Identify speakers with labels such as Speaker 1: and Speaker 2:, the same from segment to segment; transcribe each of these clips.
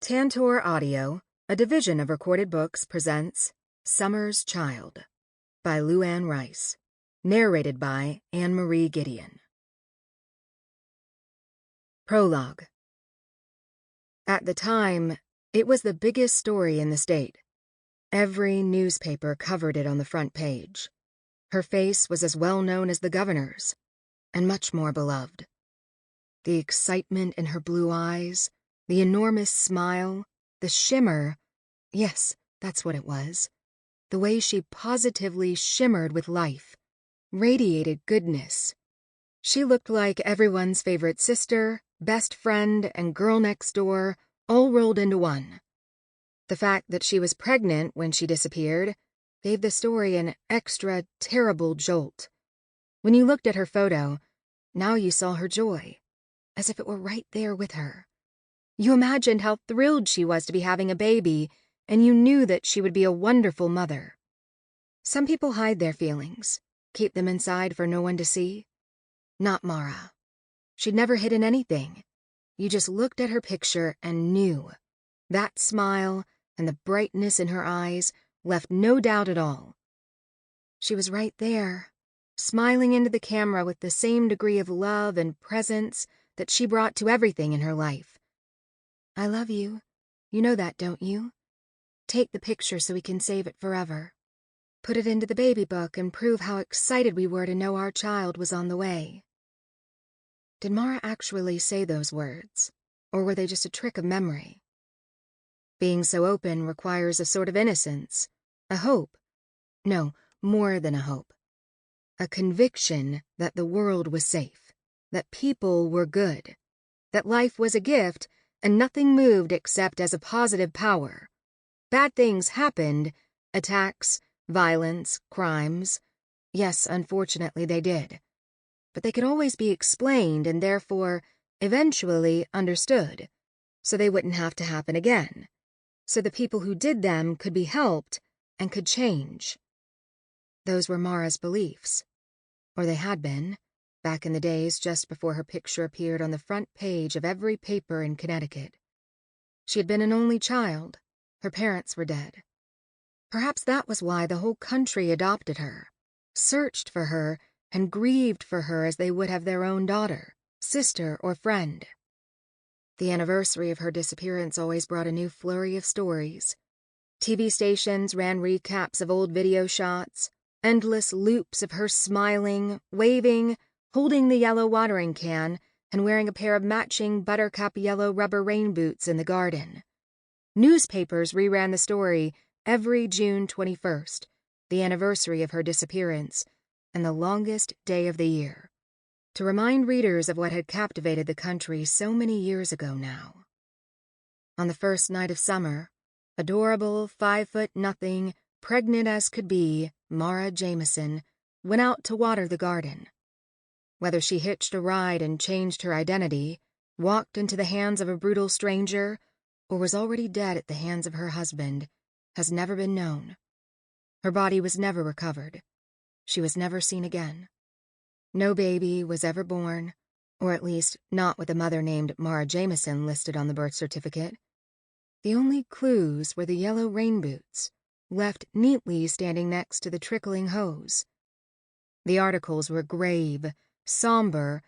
Speaker 1: Tantor Audio, a division of Recorded Books, presents Summer's Child by Luanne Rice, narrated by Anne-Marie Gideon. Prologue. At the time, it was the biggest story in the state. Every newspaper covered it on the front page. Her face was as well known as the governor's, and much more beloved. The excitement in her blue eyes, the enormous smile, the shimmer, yes, that's what it was. The way she positively shimmered with life, radiated goodness. She looked like everyone's favorite sister, best friend, and girl next door, all rolled into one. The fact that she was pregnant when she disappeared gave the story an extra terrible jolt. When you looked at her photo, now you saw her joy, as if it were right there with her. You imagined how thrilled she was to be having a baby, and you knew that she would be a wonderful mother. Some people hide their feelings, keep them inside for no one to see. Not Mara. She'd never hidden anything. You just looked at her picture and knew. That smile and the brightness in her eyes left no doubt at all. She was right there, smiling into the camera with the same degree of love and presence that she brought to everything in her life. I love you. You know that, don't you? Take the picture so we can save it forever. Put it into the baby book and prove how excited we were to know our child was on the way. Did Mara actually say those words, or were they just a trick of memory? Being so open requires a sort of innocence, a hope. No, more than a hope. A conviction that the world was safe, that people were good, that life was a gift and nothing moved except as a positive power. Bad things happened, attacks, violence, crimes. Yes, unfortunately they did. But they could always be explained and therefore, eventually, understood, so they wouldn't have to happen again. So the people who did them could be helped and could change. Those were Mara's beliefs. Or they had been, back in the days just before her picture appeared on the front page of every paper in Connecticut. She had been an only child. Her parents were dead. Perhaps that was why the whole country adopted her, searched for her, and grieved for her as they would have their own daughter, sister, or friend. The anniversary of her disappearance always brought a new flurry of stories. TV stations ran recaps of old video shots, endless loops of her smiling, waving, holding the yellow watering can, and wearing a pair of matching buttercup yellow rubber rain boots in the garden. Newspapers reran the story every June 21st, the anniversary of her disappearance, and the longest day of the year, to remind readers of what had captivated the country so many years ago now. On the first night of summer, adorable, 5'0", pregnant as could be, Maeve Jameson went out to water the garden. Whether she hitched a ride and changed her identity, walked into the hands of a brutal stranger, or was already dead at the hands of her husband, has never been known. Her body was never recovered. She was never seen again. No baby was ever born, or at least not with a mother named Maeve Jameson listed on the birth certificate. The only clues were the yellow rain boots, left neatly standing next to the trickling hose. The articles were grave, somber,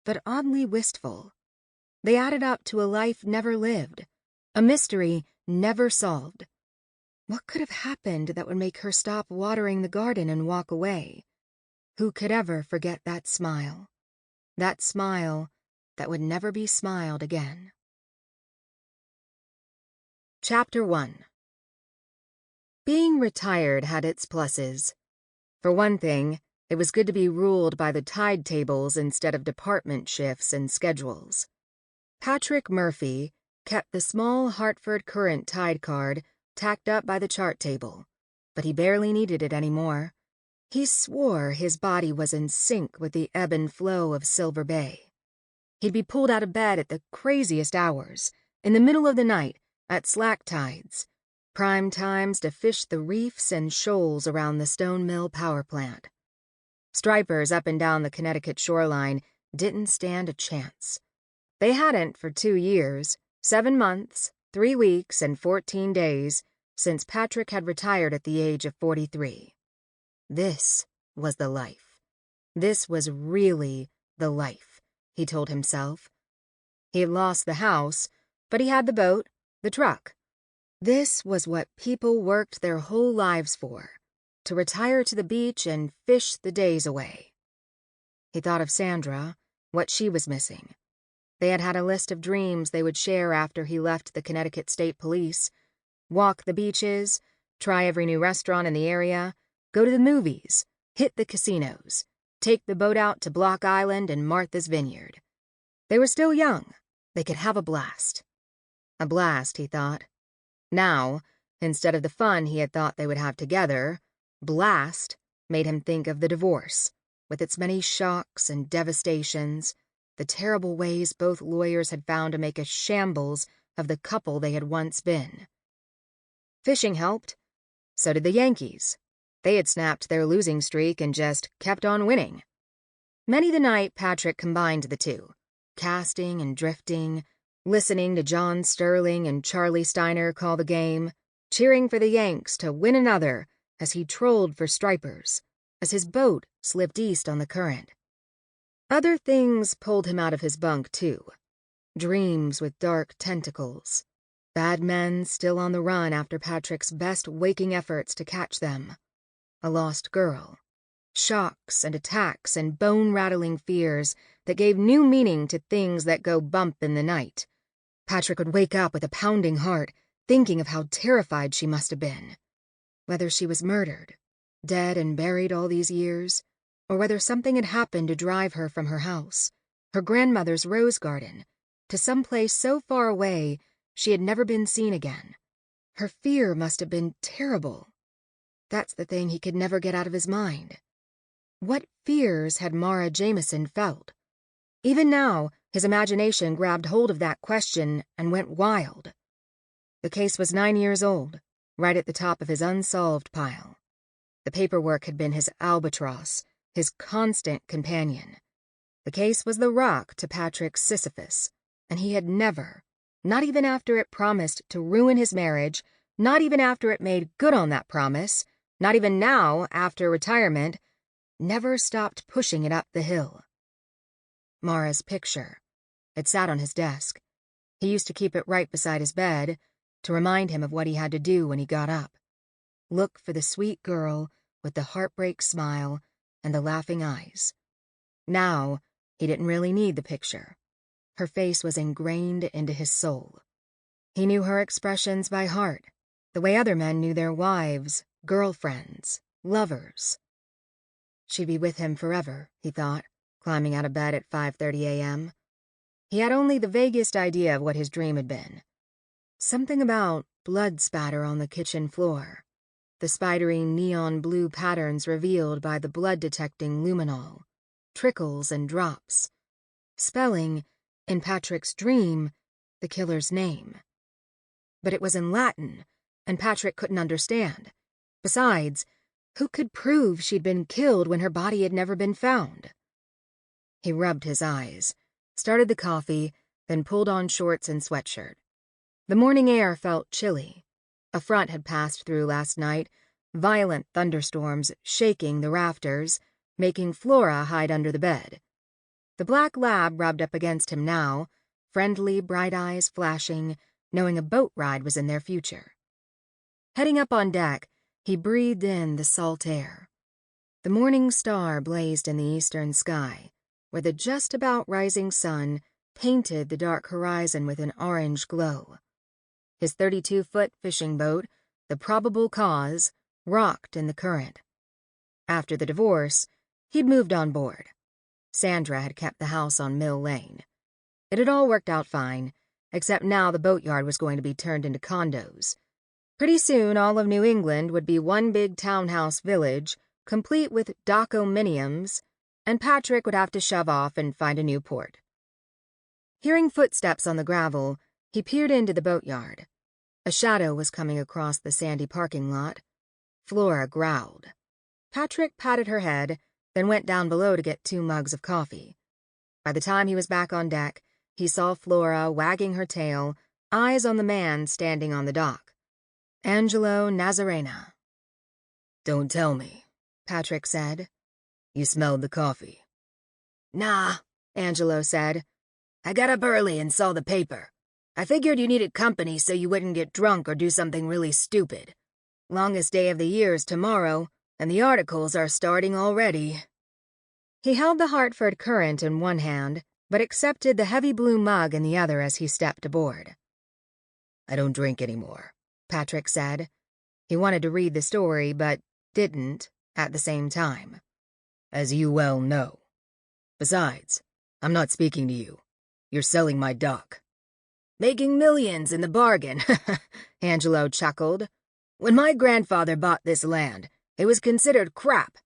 Speaker 1: but oddly wistful. They added up to a life never lived, a mystery never solved. What could have happened that would make her stop watering the garden and walk away? Who could ever forget that smile? That smile that would never be smiled again. Chapter 1. Being retired had its pluses. For one thing, it was good to be ruled by the tide tables instead of department shifts and schedules. Patrick Murphy kept the small Hartford Current tide card tacked up by the chart table, but he barely needed it anymore. He swore his body was in sync with the ebb and flow of Silver Bay. He'd be pulled out of bed at the craziest hours, in the middle of the night, at slack tides, prime times to fish the reefs and shoals around the Stone Mill power plant. Stripers up and down the Connecticut shoreline didn't stand a chance. They hadn't for 2 years, 7 months, 3 weeks and 14 days since Patrick had retired at the age of 43. This was the life. This was really the life, he told himself. He had lost the house, but he had the boat, the truck. This was what people worked their whole lives for, to retire to the beach and fish the days away. He thought of Sandra, what she was missing. They had had a list of dreams they would share after he left the Connecticut State Police. Walk the beaches, try every new restaurant in the area, go to the movies, hit the casinos, take the boat out to Block Island and Martha's Vineyard. They were still young. They could have a blast. A blast, he thought. Now, instead of the fun he had thought they would have together, blast made him think of the divorce, with its many shocks and devastations, the terrible ways both lawyers had found to make a shambles of the couple they had once been. Fishing helped. So did the Yankees. They had snapped their losing streak and just kept on winning. Many the night Patrick combined the two, casting and drifting, listening to John Sterling and Charlie Steiner call the game, cheering for the Yanks to win another as he trolled for stripers, as his boat slipped east on the current. Other things pulled him out of his bunk, too. Dreams with dark tentacles. Bad men still on the run after Patrick's best waking efforts to catch them. A lost girl. Shocks and attacks and bone-rattling fears that gave new meaning to things that go bump in the night. Patrick would wake up with a pounding heart, thinking of how terrified she must have been. Whether she was murdered, dead and buried all these years, or whether something had happened to drive her from her house, her grandmother's rose garden, to some place so far away she had never been seen again. Her fear must have been terrible. That's the thing he could never get out of his mind. What fears had Maeve Jameson felt? Even now, his imagination grabbed hold of that question and went wild. The case was 9 years old, right at the top of his unsolved pile. The paperwork had been his albatross, his constant companion. The case was the rock to Patrick's Sisyphus, and he had never, not even after it promised to ruin his marriage, not even after it made good on that promise, not even now, after retirement, never stopped pushing it up the hill. Mara's picture. It sat on his desk. He used to keep it right beside his bed to remind him of what he had to do when he got up. Look for the sweet girl with the heartbreak smile and the laughing eyes. Now, he didn't really need the picture. Her face was ingrained into his soul. He knew her expressions by heart, the way other men knew their wives, girlfriends, lovers. She'd be with him forever, he thought, climbing out of bed at 5:30 a.m. He had only the vaguest idea of what his dream had been. Something about blood spatter on the kitchen floor, the spidery neon blue patterns revealed by the blood-detecting luminol, trickles and drops, spelling, in Patrick's dream, the killer's name. But it was in Latin, and Patrick couldn't understand. Besides, who could prove she'd been killed when her body had never been found? He rubbed his eyes, started the coffee, then pulled on shorts and sweatshirt. The morning air felt chilly. A front had passed through last night, violent thunderstorms shaking the rafters, making Flora hide under the bed. The black lab rubbed up against him now, friendly bright eyes flashing, knowing a boat ride was in their future. Heading up on deck, he breathed in the salt air. The morning star blazed in the eastern sky, where the just-about-rising sun painted the dark horizon with an orange glow. His 32-foot fishing boat, the probable cause, rocked in the current. After the divorce, he'd moved on board. Sandra had kept the house on Mill Lane. It had all worked out fine, except now the boatyard was going to be turned into condos. Pretty soon all of New England would be one big townhouse village, complete with docominiums, and Patrick would have to shove off and find a new port. Hearing footsteps on the gravel, he peered into the boatyard. A shadow was coming across the sandy parking lot. Flora growled. Patrick patted her head, then went down below to get 2 mugs of coffee. By the time he was back on deck, he saw Flora wagging her tail, eyes on the man standing on the dock. Angelo Nazarena.
Speaker 2: "Don't tell me," Patrick said. "You smelled the coffee."
Speaker 3: "Nah," Angelo said. "I got up early and saw the paper. I figured you needed company so you wouldn't get drunk or do something really stupid. Longest day of the year is tomorrow, and the articles are starting already."
Speaker 1: He held the Hartford Courant in one hand, but accepted the heavy blue mug in the other as he stepped aboard.
Speaker 2: "I don't drink anymore,"
Speaker 1: Patrick said. He wanted to read the story, but didn't at the same time.
Speaker 2: "As you well know. Besides, I'm not speaking to you. You're selling my dock."
Speaker 3: "Making millions in the bargain," Angelo chuckled. "When my grandfather bought this land, it was considered crap.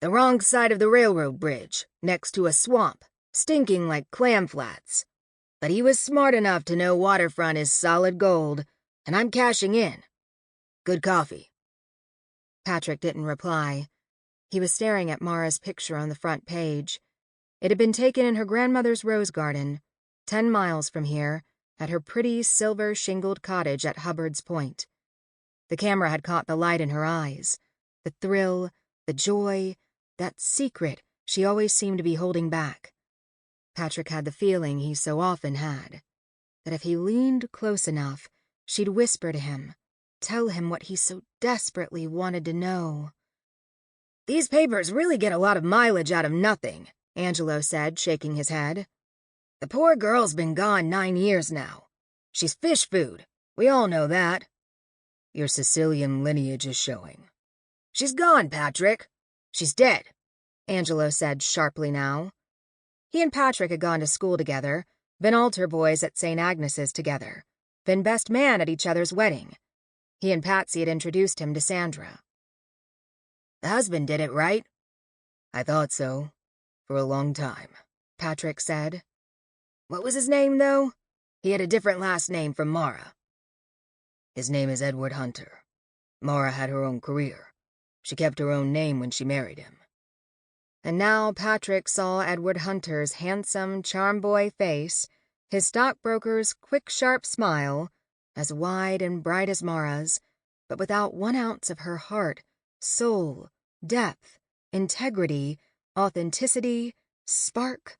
Speaker 3: The wrong side of the railroad bridge, next to a swamp, stinking like clam flats. But he was smart enough to know waterfront is solid gold, and I'm cashing in. Good coffee."
Speaker 1: Patrick didn't reply. He was staring at Mara's picture on the front page. It had been taken in her grandmother's rose garden, 10 miles from here, at her pretty silver-shingled cottage at Hubbard's Point. The camera had caught the light in her eyes, the thrill, the joy, that secret she always seemed to be holding back. Patrick had the feeling he so often had, that if he leaned close enough, she'd whisper to him, tell him what he so desperately wanted to know.
Speaker 3: "These papers really get a lot of mileage out of nothing," Angelo said, shaking his head. "The poor girl's been gone 9 years now. She's fish food. We all know that."
Speaker 2: "Your Sicilian lineage is showing."
Speaker 3: "She's gone, Patrick. She's dead," Angelo said sharply now.
Speaker 1: He and Patrick had gone to school together, been altar boys at St. Agnes's together, been best man at each other's wedding. He and Patsy had introduced him to Sandra.
Speaker 3: "The husband did it, right?"
Speaker 2: "I thought so. For a long time,"
Speaker 1: Patrick said.
Speaker 3: "What was his name, though? He had a different last name from Mara."
Speaker 2: "His name is Edward Hunter. Mara had her own career. She kept her own name when she married him."
Speaker 1: And now Patrick saw Edward Hunter's handsome, charm-boy face, his stockbroker's quick, sharp smile, as wide and bright as Mara's, but without 1 ounce of her heart, soul, depth, integrity, authenticity, spark.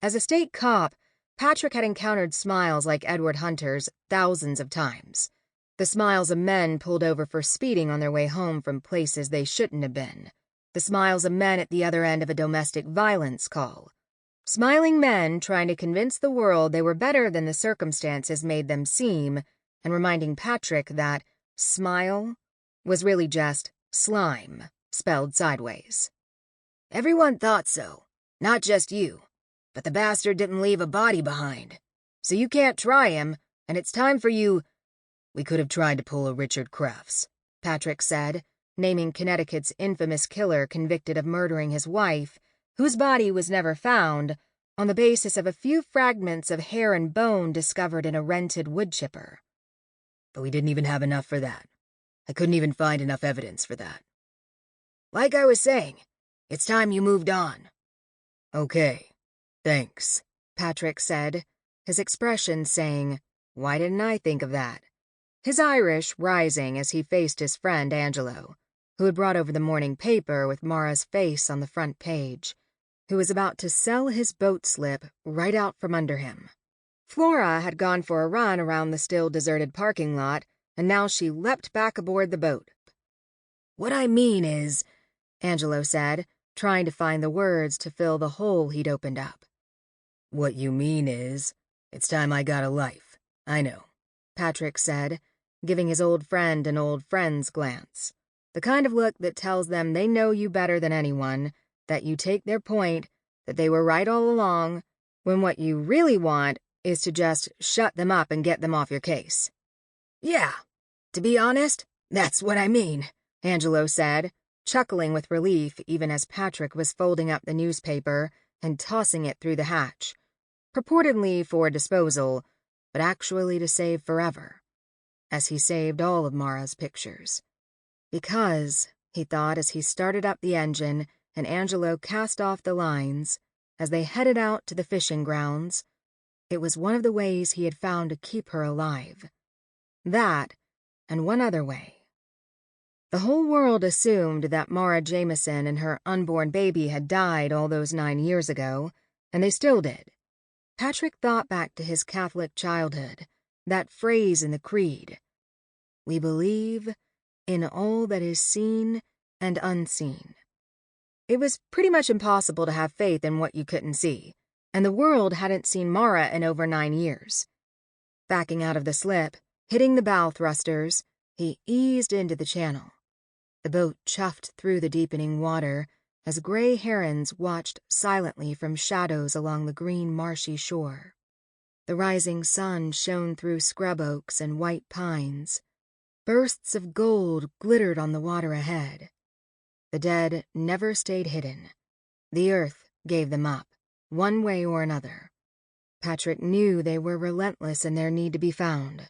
Speaker 1: As a state cop, Patrick had encountered smiles like Edward Hunter's thousands of times. The smiles of men pulled over for speeding on their way home from places they shouldn't have been. The smiles of men at the other end of a domestic violence call. Smiling men trying to convince the world they were better than the circumstances made them seem, and reminding Patrick that smile was really just slime, spelled sideways.
Speaker 3: "Everyone thought so, not just you. But the bastard didn't leave a body behind. So you can't try him, and it's time for you—"
Speaker 2: "We could have tried to pull a Richard Crafts,"
Speaker 1: Patrick said, naming Connecticut's infamous killer convicted of murdering his wife, whose body was never found, on the basis of a few fragments of hair and bone discovered in a rented wood chipper.
Speaker 2: "But we didn't even have enough for that. I couldn't even find enough evidence for that."
Speaker 3: "Like I was saying, it's time you moved on."
Speaker 2: "Okay, thanks,"
Speaker 1: Patrick said, his expression saying, "Why didn't I think of that?" His Irish rising as he faced his friend Angelo, who had brought over the morning paper with Mara's face on the front page, who was about to sell his boat slip right out from under him. Flora had gone for a run around the still deserted parking lot, and now she leapt back aboard the boat.
Speaker 3: "What I mean is,"
Speaker 1: Angelo said, trying to find the words to fill the hole he'd opened up.
Speaker 2: "What you mean is, it's time I got a life. I know,"
Speaker 1: Patrick said, giving his old friend an old friend's glance. The kind of look that tells them they know you better than anyone, that you take their point, that they were right all along, when what you really want is to just shut them up and get them off your case.
Speaker 3: "Yeah, to be honest, that's what I mean,"
Speaker 1: Angelo said, chuckling with relief even as Patrick was folding up the newspaper and tossing it through the hatch, purportedly for disposal, but actually to save forever, as he saved all of Mara's pictures. Because, he thought as he started up the engine and Angelo cast off the lines, as they headed out to the fishing grounds, It was one of the ways he had found to keep her alive. That, and one other way. The whole world assumed that Maeve Jameson and her unborn baby had died all those 9 years ago, and they still did. Patrick thought back to his Catholic childhood, that phrase in the creed, "We believe in all that is seen and unseen." It was pretty much impossible to have faith in what you couldn't see, and the world hadn't seen Mara in over 9 years. Backing out of the slip, hitting the bow thrusters, he eased into the channel. The boat chuffed through the deepening water as gray herons watched silently from shadows along the green marshy shore. The rising sun shone through scrub oaks and white pines. Bursts of gold glittered on the water ahead. The dead never stayed hidden. The earth gave them up, one way or another. Patrick knew they were relentless in their need to be found.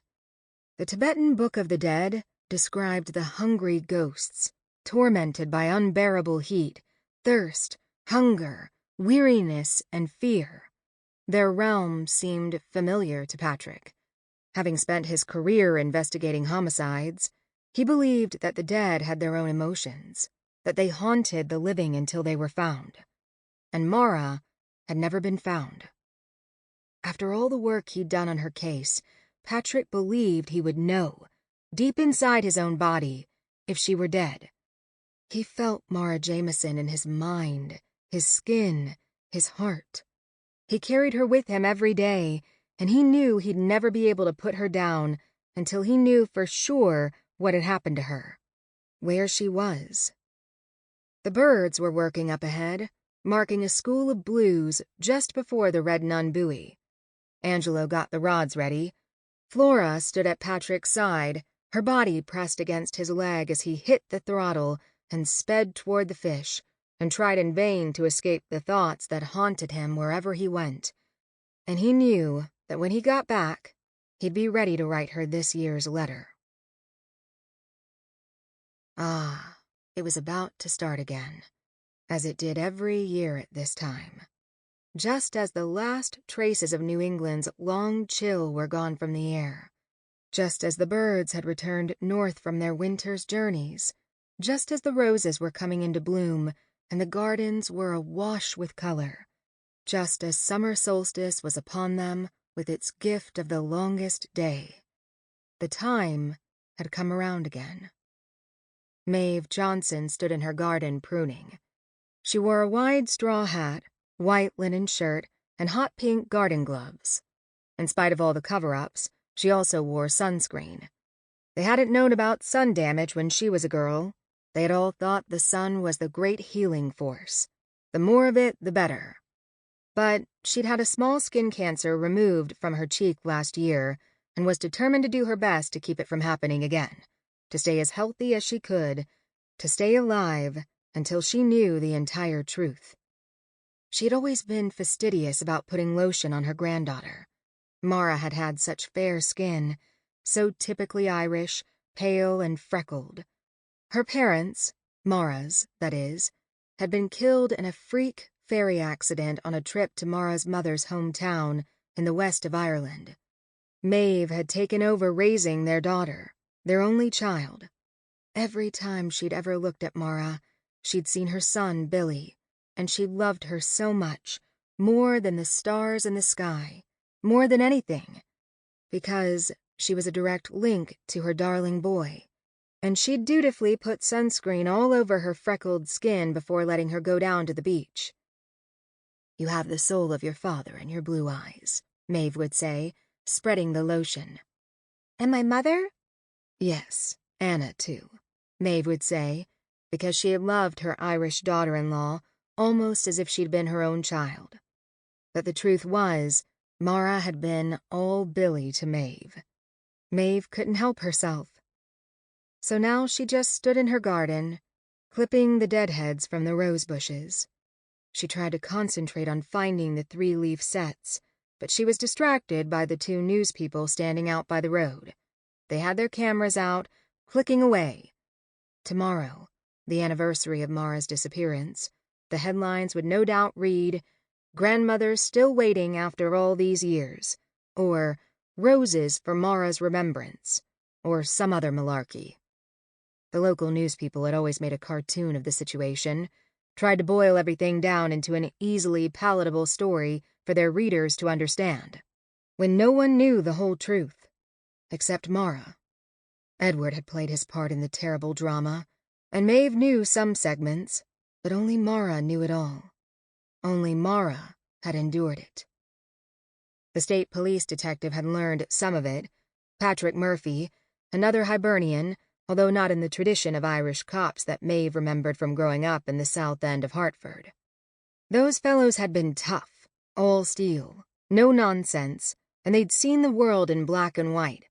Speaker 1: The Tibetan Book of the Dead described the hungry ghosts, tormented by unbearable heat, thirst, hunger, weariness, and fear. Their realm seemed familiar to Patrick. Having spent his career investigating homicides, he believed that the dead had their own emotions, that they haunted the living until they were found. And Mara had never been found. After all the work he'd done on her case, Patrick believed he would know, deep inside his own body, if she were dead. He felt Maeve Jameson in his mind, his skin, his heart. He carried her with him every day, and he knew he'd never be able to put her down until he knew for sure what had happened to her, where she was. The birds were working up ahead, marking a school of blues just before the Red Nun buoy. Angelo got the rods ready. Flora stood at Patrick's side, her body pressed against his leg as he hit the throttle and sped toward the fish, and tried in vain to escape the thoughts that haunted him wherever he went. And he knew that when he got back, he'd be ready to write her this year's letter. Ah, it was about to start again, as it did every year at this time. Just as the last traces of New England's long chill were gone from the air, just as the birds had returned north from their winter's journeys, just as the roses were coming into bloom and the gardens were awash with color, just as summer solstice was upon them with its gift of the longest day. The time had come around again. Maeve Jameson stood in her garden pruning. She wore a wide straw hat, white linen shirt, and hot pink garden gloves. In spite of all the cover-ups, she also wore sunscreen. They hadn't known about sun damage when she was a girl. They had all thought the sun was the great healing force. The more of it, the better. But she'd had a small skin cancer removed from her cheek last year and was determined to do her best to keep it from happening again, to stay as healthy as she could, to stay alive until she knew the entire truth. She had always been fastidious about putting lotion on her granddaughter. Mara had had such fair skin, so typically Irish, pale and freckled. Her parents, Mara's, that is, had been killed in a freak ferry accident on a trip to Mara's mother's hometown in the west of Ireland. Maeve had taken over raising their daughter, their only child. Every time she'd ever looked at Mara, she'd seen her son, Billy, and she loved her so much, more than the stars in the sky, more than anything, because she was a direct link to her darling boy, and she'd dutifully put sunscreen all over her freckled skin before letting her go down to the beach. "You have the soul of your father in your blue eyes," Maeve would say, spreading the lotion. "And my mother?" "Yes, Anna, too," Maeve would say, because she had loved her Irish daughter-in-law almost as if she'd been her own child. But the truth was, Mara had been all Billy to Maeve. Maeve couldn't help herself. So now she just stood in her garden, clipping the deadheads from the rose bushes. She tried to concentrate on finding the 3-leaf sets, but she was distracted by the 2 news people standing out by the road. They had their cameras out, clicking away. Tomorrow, the anniversary of Mara's disappearance, the headlines would no doubt read, grandmother's still waiting after all these years, or roses for Mara's remembrance, or some other malarkey. The local news people had always made a cartoon of the situation, tried to boil everything down into an easily palatable story for their readers to understand, when no one knew the whole truth, except Mara. Edward had played his part in the terrible drama, and Maeve knew some segments, but only Mara knew it all. Only Mara had endured it. The state police detective had learned some of it. Patrick Murphy, another Hibernian, although not in the tradition of Irish cops that Maeve remembered from growing up in the south end of Hartford. Those fellows had been tough, all steel, no nonsense, and they'd seen the world in black and white.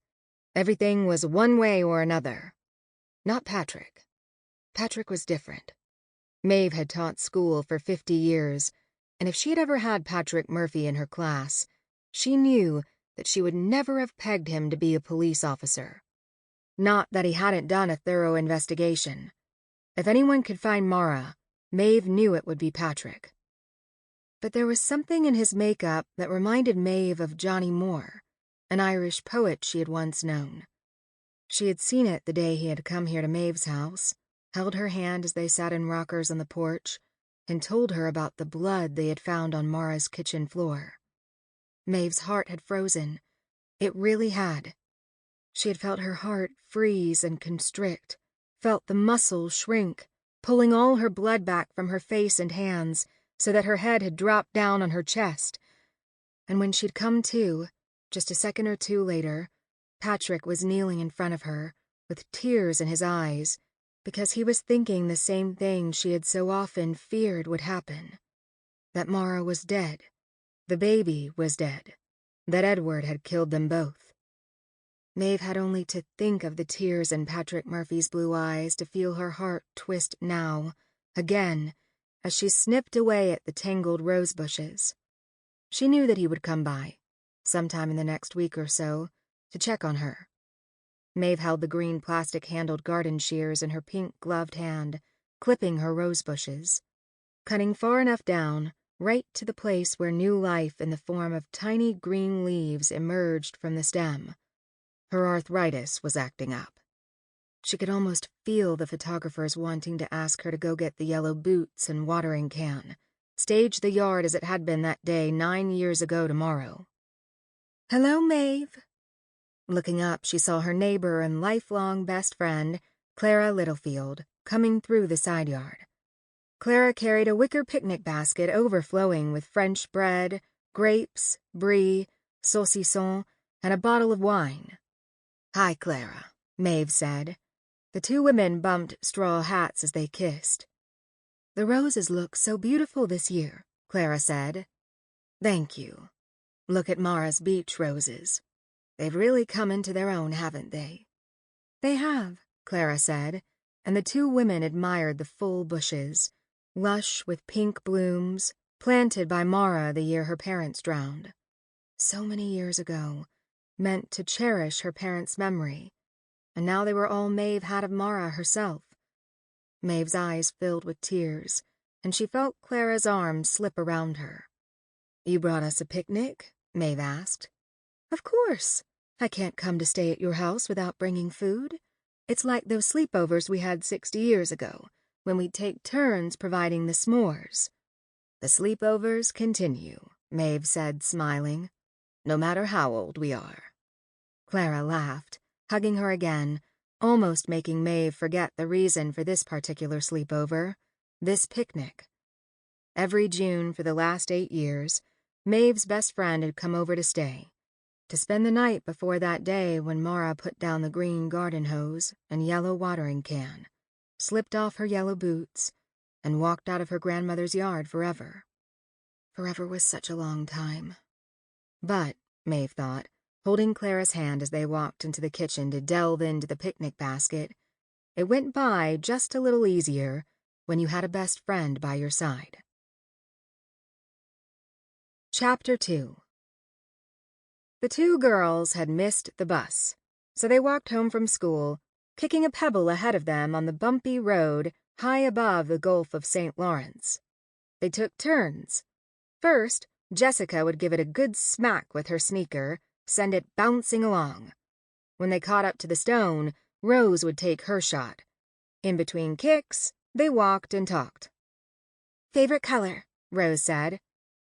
Speaker 1: Everything was one way or another. Not Patrick. Patrick was different. Maeve had taught school for 50 years, and if she had ever had Patrick Murphy in her class, she knew that she would never have pegged him to be a police officer. Not that he hadn't done a thorough investigation. If anyone could find Mara, Maeve knew it would be Patrick. But there was something in his makeup that reminded Maeve of Johnny Moore, an Irish poet she had once known. She had seen it the day he had come here to Maeve's house, held her hand as they sat in rockers on the porch, and told her about the blood they had found on Mara's kitchen floor. Maeve's heart had frozen. It really had. She had felt her heart freeze and constrict, felt the muscles shrink, pulling all her blood back from her face and hands so that her head had dropped down on her chest. And when she'd come to, just a second or two later, Patrick was kneeling in front of her, with tears in his eyes, because he was thinking the same thing she had so often feared would happen. That Mara was dead. The baby was dead. That Edward had killed them both. Maeve had only to think of the tears in Patrick Murphy's blue eyes to feel her heart twist now, again, as she snipped away at the tangled rose bushes. She knew that he would come by, sometime in the next week or so, to check on her. Maeve held the green plastic-handled garden shears in her pink-gloved hand, clipping her rose bushes, cutting far enough down, right to the place where new life in the form of tiny green leaves emerged from the stem. Her arthritis was acting up. She could almost feel the photographers wanting to ask her to go get the yellow boots and watering can, stage the yard as it had been that day 9 years ago tomorrow. "Hello, Maeve." Looking up, she saw her neighbor and lifelong best friend, Clara Littlefield, coming through the side yard. Clara carried a wicker picnic basket overflowing with French bread, grapes, brie, saucisson, and a bottle of wine. "Hi, Clara," Maeve said. The two women bumped straw hats as they kissed. "The roses look so beautiful this year," Clara said. "Thank you. Look at Mara's beach roses. They've really come into their own, haven't they?" "They have," Clara said, and the two women admired the full bushes, lush with pink blooms, planted by Mara the year her parents drowned. So many years ago, meant to cherish her parents' memory, and now they were all Maeve had of Mara herself. Maeve's eyes filled with tears, and she felt Clara's arms slip around her. "You brought us a picnic?" Maeve asked. "Of course. I can't come to stay at your house without bringing food. It's like those sleepovers we had 60 years ago, when we'd take turns providing the s'mores." "The sleepovers continue," Maeve said, smiling, "no matter how old we are." Clara laughed, hugging her again, almost making Maeve forget the reason for this particular sleepover, this picnic. Every June for the last 8 years, Maeve's best friend had come over to stay, to spend the night before that day when Mara put down the green garden hose and yellow watering can, slipped off her yellow boots, and walked out of her grandmother's yard forever. Forever was such a long time. But, Maeve thought, holding Clara's hand as they walked into the kitchen to delve into the picnic basket, it went by just a little easier when you had a best friend by your side. Chapter 2. The two girls had missed the bus, so they walked home from school, kicking a pebble ahead of them on the bumpy road high above the Gulf of St. Lawrence. They took turns. First, Jessica would give it a good smack with her sneaker, send it bouncing along. When they caught up to the stone, Rose would take her shot. In between kicks, they walked and talked.
Speaker 3: Favorite color, Rose said.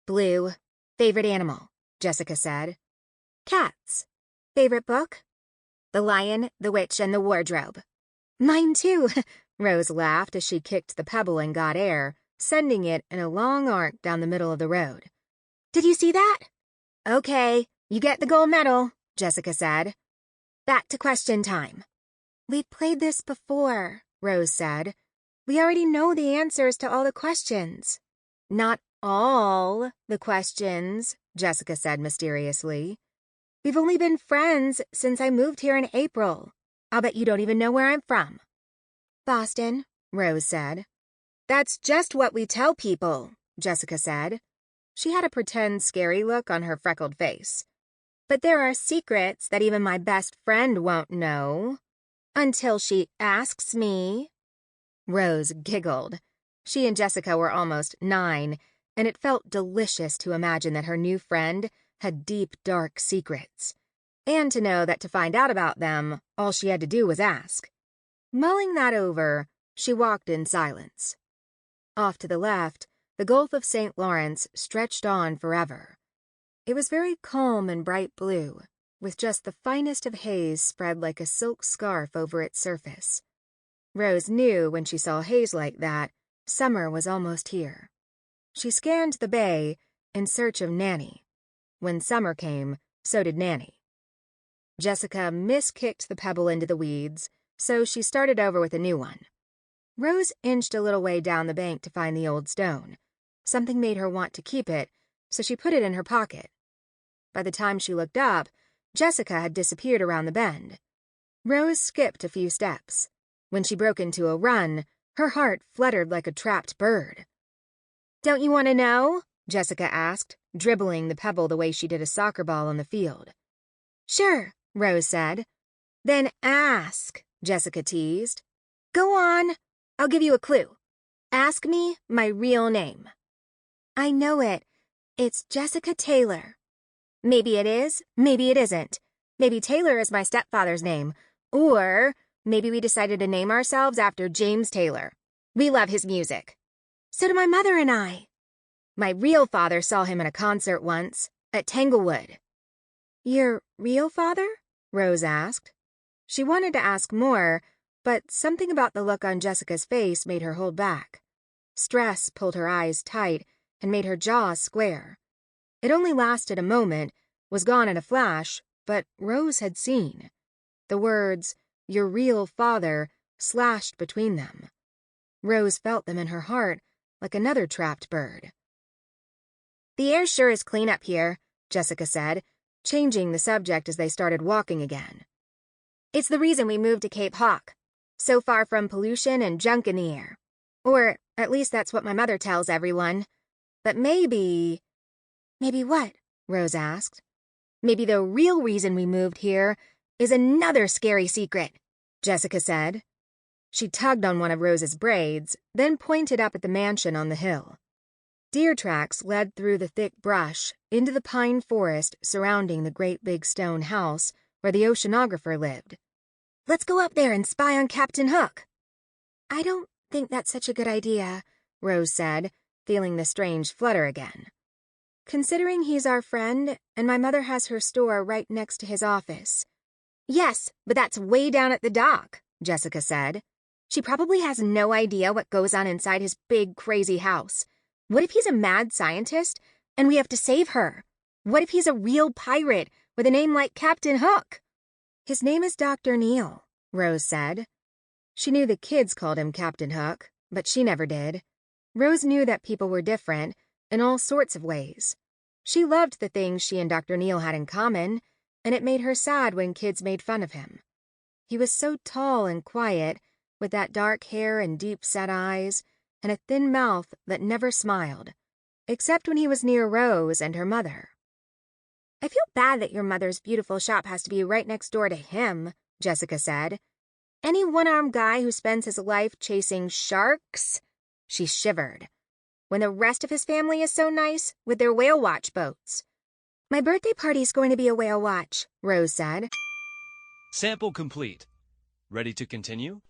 Speaker 1: Blue. Favorite animal, Jessica said.
Speaker 3: Cats. Favorite book?
Speaker 1: The Lion, the Witch, and the Wardrobe.
Speaker 3: Mine too,
Speaker 1: Rose laughed as she kicked the pebble and got air, sending it in a long arc down the middle of the road.
Speaker 3: Did you see that?
Speaker 1: Okay, you get the gold medal, Jessica said.
Speaker 3: Back to question time. We played this before, Rose said. We already know the answers to all the questions.
Speaker 1: Not all the questions, Jessica said mysteriously.
Speaker 3: We've only been friends since I moved here in April. I'll bet you don't even know where I'm from.
Speaker 1: Boston, Rose said. That's just what we tell people, Jessica said. She had a pretend scary look on her freckled face. But there are secrets that even my best friend won't know. Until she asks me. Rose giggled. She and Jessica were almost 9, and it felt delicious to imagine that her new friend had deep, dark secrets, and to know that to find out about them, all she had to do was ask. Mulling that over, she walked in silence. Off to the left, the Gulf of St. Lawrence stretched on forever. It was very calm and bright blue, with just the finest of haze spread like a silk scarf over its surface. Rose knew when she saw haze like that, summer was almost here. She scanned the bay in search of Nanny. When summer came, so did Nanny. Jessica miskicked the pebble into the weeds, so she started over with a new one. Rose inched a little way down the bank to find the old stone. Something made her want to keep it, so she put it in her pocket. By the time she looked up, Jessica had disappeared around the bend. Rose skipped a few steps. When she broke into a run, her heart fluttered like a trapped bird. "Don't you want to know?" Jessica asked, dribbling the pebble the way she did a soccer ball on the field.
Speaker 3: "Sure,"
Speaker 1: Rose said.
Speaker 3: "Then ask," Jessica teased.
Speaker 1: "Go on. I'll give you a clue. Ask me my real name."
Speaker 3: "I know it. It's Jessica Taylor."
Speaker 1: "Maybe it is, maybe it isn't. Maybe Taylor is my stepfather's name. Or maybe we decided to name ourselves after James Taylor. We love his music."
Speaker 3: "So do my mother and I."
Speaker 1: "My real father saw him at a concert once, at Tanglewood."
Speaker 3: "Your real father?"
Speaker 1: Rose asked. She wanted to ask more, but something about the look on Jessica's face made her hold back. Stress pulled her eyes tight and made her jaw square. It only lasted a moment, was gone in a flash, but Rose had seen. The words, "your real father," slashed between them. Rose felt them in her heart like another trapped bird. "The air sure is clean up here," Jessica said, changing the subject as they started walking again. "It's the reason we moved to Cape Hawk. So far from pollution and junk in the air. Or at least that's what my mother tells everyone. But maybe—"
Speaker 3: "Maybe what?"
Speaker 1: Rose asked. "Maybe the real reason we moved here is another scary secret," Jessica said. She tugged on one of Rose's braids, then pointed up at the mansion on the hill. Deer tracks led through the thick brush into the pine forest surrounding the great big stone house where the oceanographer lived. "Let's go up there and spy on Captain Hook."
Speaker 3: "I don't think that's such a good idea,"
Speaker 1: Rose said, feeling the strange flutter again. "Considering he's our friend, and my mother has her store right next to his office." "Yes, but that's way down at the dock," Jessica said. "She probably has no idea what goes on inside his big, crazy house. What if he's a mad scientist, and we have to save her? What if he's a real pirate with a name like Captain Hook?" "His name is Dr. Neal," Rose said. She knew the kids called him Captain Hook, but she never did. Rose knew that people were different in all sorts of ways. She loved the things she and Dr. Neal had in common, and it made her sad when kids made fun of him. He was so tall and quiet, with that dark hair and deep-set eyes, and a thin mouth that never smiled, except when he was near Rose and her mother. "I feel bad that your mother's beautiful shop has to be right next door to him," Jessica said. "Any one-armed guy who spends his life chasing sharks?" She shivered. when the rest of his family is so nice with their whale watch boats. My birthday party's going to be a whale watch, Rose said.
Speaker 4: Sample complete. Ready to continue?